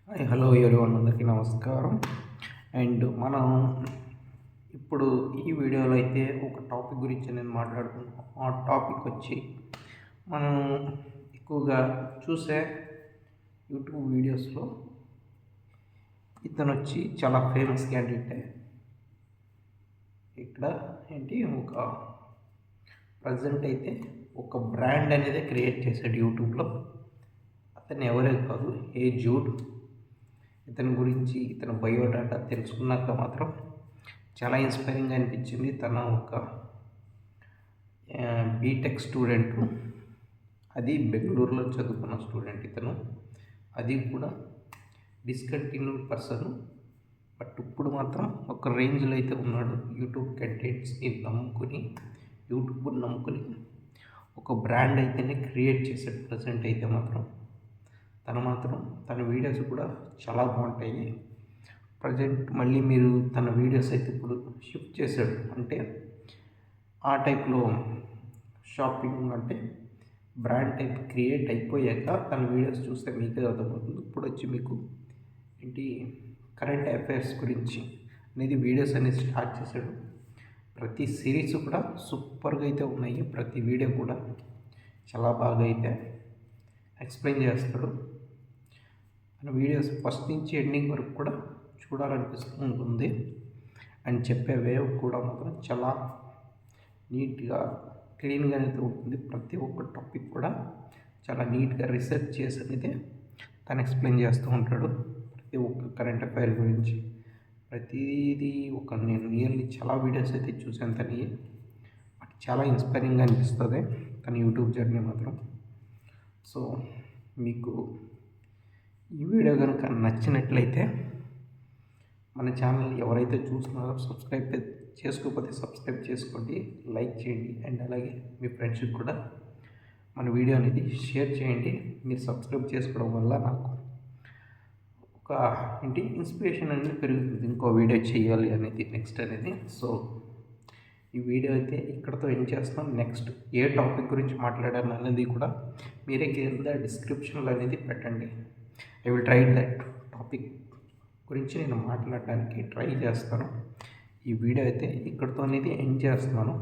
Hello everyone, అందరికీ నమస్కారం. And మనం ఇప్పుడు ఈ వీడియోలో అయితే ఒక టాపిక్ గురించి నేను మాట్లాడుకుంటాం. ఆ టాపిక్ వచ్చి మనం ఎక్కువగా చూసే యూట్యూబ్ వీడియోస్లో ఇతను వచ్చి చాలా ఫేమస్ క్యాండిడేటే. ఇక్కడ ఏంటి ఒక ప్రజెంట్ అయితే ఒక బ్రాండ్ అనేది క్రియేట్ చేశాడు యూట్యూబ్లో. అతను ఎవరే కాదు, ఏ జూడ్. ఇతని గురించి ఇతని బయోడాటా తెలుసుకున్నాక మాత్రం చాలా ఇన్స్పైరింగ్గా అనిపించింది. తన ఒక బీటెక్ స్టూడెంట్, అది బెంగళూరులో చదువుకున్న స్టూడెంట్ ఇతను. అది కూడా డిస్కంటిన్యూడ్ పర్సన్, బట్ ఇప్పుడు మాత్రం ఒక రేంజ్లో అయితే ఉన్నాడు. యూట్యూబ్ కంటెంట్స్ని నమ్ముకుని, యూట్యూబ్ని నమ్ముకుని ఒక బ్రాండ్ అయితేనే క్రియేట్ చేశాడు. ప్రజెంట్ అయితే మాత్రం తన వీడియోస్ కూడా చాలా బాగుంటాయి. ప్రజెంట్ మళ్ళీ మీరు తన వీడియోస్ అయితే ఇప్పుడు షిఫ్ట్ చేశాడు. అంటే ఆ టైప్లో షాపింగ్, అంటే బ్రాండ్ టైప్ క్రియేట్ అయిపోయాక తన వీడియోస్ చూస్తే మీకే అర్థమవుతుంది. ఇప్పుడు వచ్చి మీకు ఏంటి కరెంట్ అఫైర్స్ గురించి అనేది వీడియోస్ అనేది స్టార్ట్ చేశాడు. ప్రతి సిరీస్ కూడా సూపర్గా అయితే ఉన్నాయి. ప్రతి వీడియో కూడా చాలా బాగా అయితే ఎక్స్ప్లెయిన్ చేస్తాడు. మన వీడియోస్ ఫస్ట్ నుంచి ఎండింగ్ వరకు కూడా చూడాలనిపిస్తూ ఉంటుంది. అండ్ చెప్పే వేవ్ కూడా మాత్రం చాలా నీట్గా, క్లీన్గా అయితే ఉంటుంది. ప్రతి ఒక్క టాపిక్ కూడా చాలా నీట్గా రీసెర్చ్ చేసి అనేది తను ఎక్స్ప్లెయిన్ చేస్తూ ఉంటాడు. ప్రతి ఒక్క కరెంట్ అఫైర్ గురించి ప్రతిదీ నేను నియర్లీ చాలా వీడియోస్ అయితే చూసాను తను. బట్ చాలా ఇన్స్పైరింగ్గా అనిపిస్తుంది తన యూట్యూబ్ జర్నీ మాత్రం. సో మీకు ఈ వీడియో కనుక నచ్చినట్లయితే మన ఛానల్ ఎవరైతే చూస్తున్నారో చేసుకోకపోతే సబ్స్క్రైబ్ చేసుకోండి, లైక్ చేయండి. అండ్ అలాగే మీ ఫ్రెండ్స్కి కూడా మన వీడియో అనేది షేర్ చేయండి. మీరు సబ్స్క్రైబ్ చేసుకోవడం వల్ల నాకు ఒక ఇన్స్పిరేషన్ అనేది పెరుగుతుంది, ఇంకో వీడియో చేయాలి అనేది నెక్స్ట్ అనేది. సో ఈ వీడియో అయితే ఇక్కడతో ఎండ్ చేస్తాం. నెక్స్ట్ ఏ టాపిక్ గురించి మాట్లాడాను అనేది కూడా మీరే కింద డిస్క్రిప్షన్లో అనేది పెట్టండి. I will try that topic గురించి నేను మాట్లాడడానికి ట్రై చేస్తాను. ఈ వీడియో అయితే ఇక్కడితో అనేది ఎండ్ చేస్తున్నాను.